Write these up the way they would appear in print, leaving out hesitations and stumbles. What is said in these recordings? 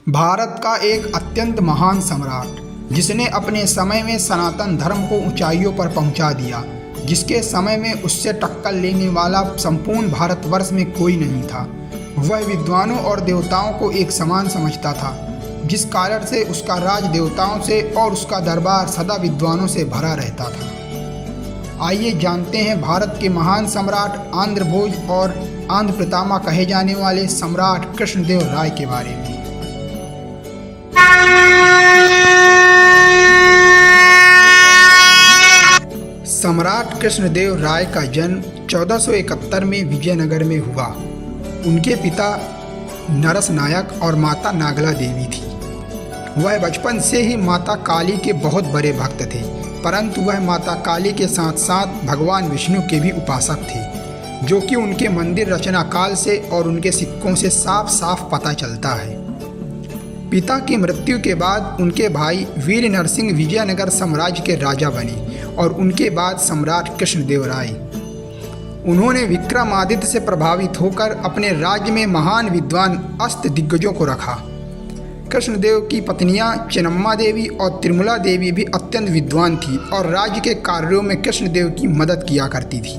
भारत का एक अत्यंत महान सम्राट जिसने अपने समय में सनातन धर्म को ऊंचाइयों पर पहुंचा दिया, जिसके समय में उससे टक्कर लेने वाला संपूर्ण भारतवर्ष में कोई नहीं था। वह विद्वानों और देवताओं को एक समान समझता था, जिस कारण से उसका राज देवताओं से और उसका दरबार सदा विद्वानों से भरा रहता था। आइए जानते हैं भारत के महान सम्राट आंध्र भोज और आंध्र पितामह कहे जाने वाले सम्राट कृष्णदेव राय के बारे में। सम्राट कृष्णदेव राय का जन्म 1471 में विजयनगर में हुआ। उनके पिता नरस नायक और माता नागला देवी थी। वह बचपन से ही माता काली के बहुत बड़े भक्त थे, परंतु वह माता काली के साथ साथ भगवान विष्णु के भी उपासक थे, जो कि उनके मंदिर रचना काल से और उनके सिक्कों से साफ साफ पता चलता है। पिता की मृत्यु के बाद उनके भाई वीर नरसिंह विजयनगर साम्राज्य के राजा बने और उनके बाद सम्राट कृष्णदेव राय। उन्होंने विक्रमादित्य से प्रभावित होकर अपने राज्य में महान विद्वान अष्ट दिग्गजों को रखा। कृष्णदेव की पत्नियां चिन्नम्मा देवी और तिरुमला देवी भी अत्यंत विद्वान थी और राज्य के कार्यों में कृष्णदेव की मदद किया करती थी।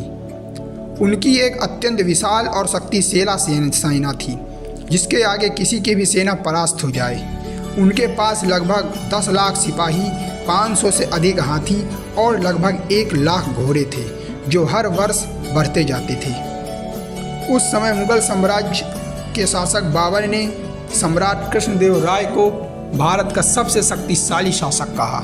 उनकी एक अत्यंत विशाल और शक्तिशाली सेना थी, जिसके आगे किसी की भी सेना परास्त हो जाए। उनके पास लगभग 10 लाख सिपाही, 500 से अधिक हाथी और लगभग 1 लाख घोड़े थे, जो हर वर्ष बढ़ते जाते थे। उस समय मुगल साम्राज्य के शासक बाबर ने सम्राट कृष्णदेव राय को भारत का सबसे शक्तिशाली शासक कहा।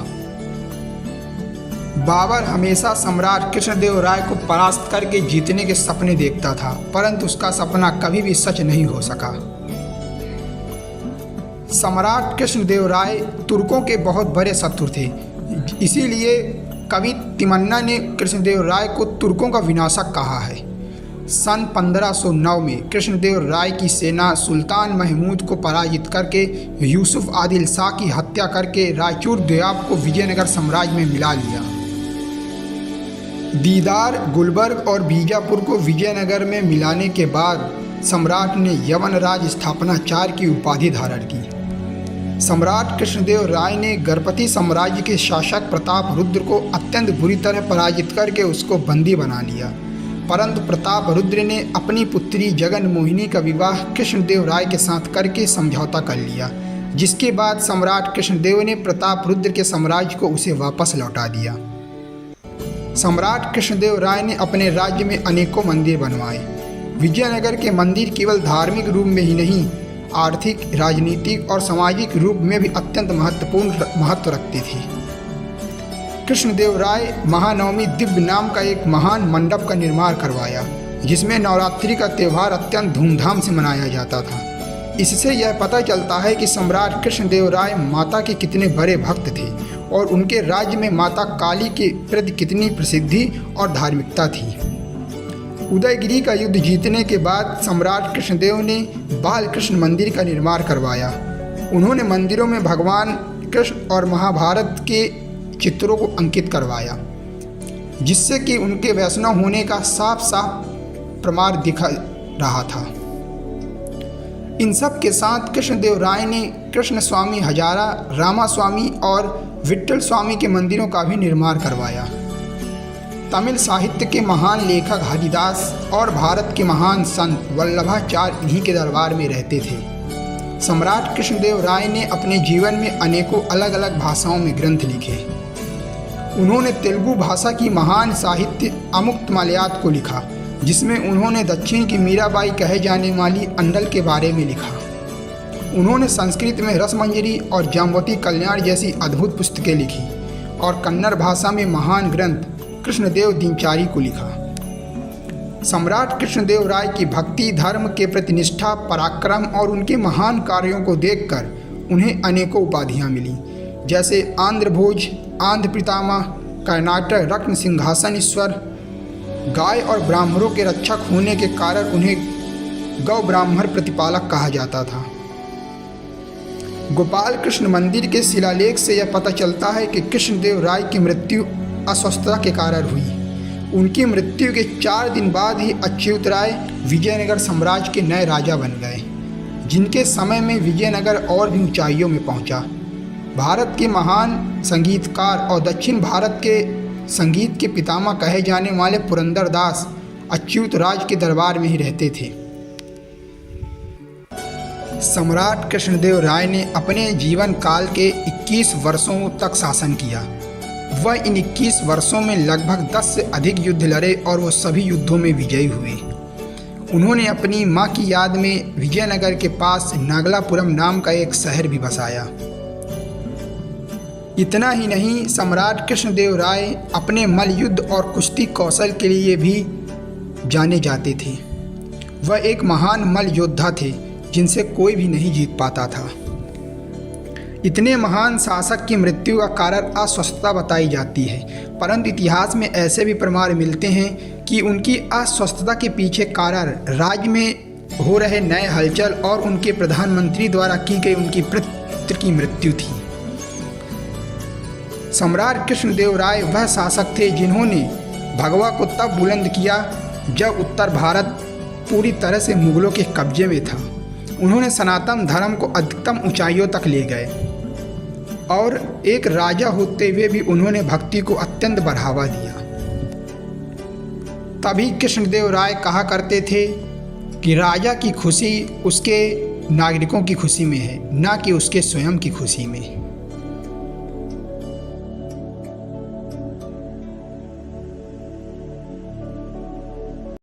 बाबर हमेशा सम्राट कृष्णदेव राय को परास्त करके जीतने के सपने देखता था, परंतु उसका सपना कभी भी सच नहीं हो सका। सम्राट कृष्णदेव राय तुर्कों के बहुत बड़े शत्रु थे, इसीलिए कवि तिमन्ना ने कृष्णदेव राय को तुर्कों का विनाशक कहा है। सन 1509 में कृष्णदेव राय की सेना सुल्तान महमूद को पराजित करके यूसुफ आदिल शाह की हत्या करके रायचूर द्वीप को विजयनगर साम्राज्य में मिला लिया। दीदार, गुलबर्ग और बीजापुर को विजयनगर में मिलाने के बाद सम्राट ने यवनराज स्थापनाचार्य की उपाधि धारण की। सम्राट कृष्णदेव राय ने गणपति साम्राज्य के शासक प्रताप रुद्र को अत्यंत बुरी तरह पराजित करके उसको बंदी बना लिया, परंतु प्रताप रुद्र ने अपनी पुत्री जगन मोहिनी का विवाह कृष्णदेव राय के साथ करके समझौता कर लिया, जिसके बाद सम्राट कृष्णदेव ने प्रताप रुद्र के साम्राज्य को उसे वापस लौटा दिया। सम्राट कृष्णदेव राय ने अपने राज्य में अनेकों मंदिर बनवाए। विजयनगर के मंदिर केवल धार्मिक रूप में ही नहीं, आर्थिक, राजनीतिक और सामाजिक रूप में भी अत्यंत महत्व रखते थे। कृष्णदेव राय महानवमी दिव्य नाम का एक महान मंडप का निर्माण करवाया, जिसमें नवरात्रि का त्यौहार अत्यंत धूमधाम से मनाया जाता था। इससे यह पता चलता है कि सम्राट कृष्णदेव राय माता के कितने बड़े भक्त थे और उनके राज्य में माता काली के प्रति कितनी प्रसिद्धि और धार्मिकता थी। उदयगिरी का युद्ध जीतने के बाद सम्राट कृष्णदेव ने बालकृष्ण मंदिर का निर्माण करवाया। उन्होंने मंदिरों में भगवान कृष्ण और महाभारत के चित्रों को अंकित करवाया, जिससे कि उनके वैष्णव होने का साफ साफ प्रमाण दिखा रहा था। इन सब के साथ कृष्णदेव राय ने कृष्ण स्वामी हजारा, रामा स्वामी और विट्ठल स्वामी के मंदिरों का भी निर्माण करवाया। तमिल साहित्य के महान लेखक हरिदास और भारत के महान संत वल्लभाचार्य इन्हीं के दरबार में रहते थे। सम्राट कृष्णदेव राय ने अपने जीवन में अनेकों अलग अलग भाषाओं में ग्रंथ लिखे। उन्होंने तेलुगु भाषा की महान साहित्य अमुक्तमाल्यात को लिखा, जिसमें उन्होंने दक्षिण की मीराबाई कहे जाने वाली अंडल के बारे में लिखा। उन्होंने संस्कृत में रसमंजरी और जाम्बवती कल्याण जैसी अद्भुत पुस्तकें लिखी और कन्नड़ भाषा में महान ग्रंथ कृष्णदेव दिनचारी को लिखा। सम्राट कृष्णदेव राय की भक्ति, धर्म के प्रति निष्ठा, पराक्रम और उनके महान कार्यों को देखकर उन्हें अनेकों उपाधियां मिली, जैसे आंध्र भोज, आंध्र पितामह, कर्नाटक रत्न सिंहासन ईश्वर। गाय और ब्राह्मणों के रक्षक होने के कारण उन्हें गौ ब्राह्मण प्रतिपालक कहा जाता था। गोपाल कृष्ण मंदिर के शिलालेख से यह पता चलता है कि कृष्णदेव राय की मृत्यु अस्वस्थता के कारण हुई। उनकी मृत्यु के 4 दिन बाद ही अच्युत राय विजयनगर साम्राज्य के नए राजा बन गए। जिनके समय में विजयनगर और भी ऊंचाइयों में पहुंचा। भारत के महान संगीतकार और दक्षिण भारत के संगीत के पितामह कहे जाने वाले पुरंदरदास अच्युत राज के दरबार में ही रहते थे। सम्राट कृष्णदेव राय ने अपने जीवन काल के 21 वर्षों तक शासन किया। वह इन 21 वर्षों में लगभग 10 से अधिक युद्ध लड़े और वो सभी युद्धों में विजयी हुए। उन्होंने अपनी मां की याद में विजयनगर के पास नागलापुरम नाम का एक शहर भी बसाया। इतना ही नहीं, सम्राट कृष्णदेव राय अपने मल्लयुद्ध और कुश्ती कौशल के लिए भी जाने जाते थे। वह एक महान मल्ल योद्धा थे जिनसे कोई भी नहीं जीत पाता था। इतने महान शासक की मृत्यु का कारण अस्वस्थता बताई जाती है, परंतु इतिहास में ऐसे भी प्रमाण मिलते हैं कि उनकी अस्वस्थता के पीछे कारण राज्य में हो रहे नए हलचल और उनके प्रधानमंत्री द्वारा की गई उनकी पुत्र की मृत्यु थी। सम्राट कृष्णदेव राय वह शासक थे जिन्होंने भगवा को तब बुलंद किया जब उत्तर भारत पूरी तरह से मुगलों के कब्जे में था। उन्होंने सनातन धर्म को अधिकतम ऊंचाइयों तक ले गए और एक राजा होते हुए भी उन्होंने भक्ति को अत्यंत बढ़ावा दिया। तभी कृष्णदेव राय कहा करते थे कि राजा की खुशी उसके नागरिकों की खुशी में है, ना कि उसके स्वयं की खुशी में।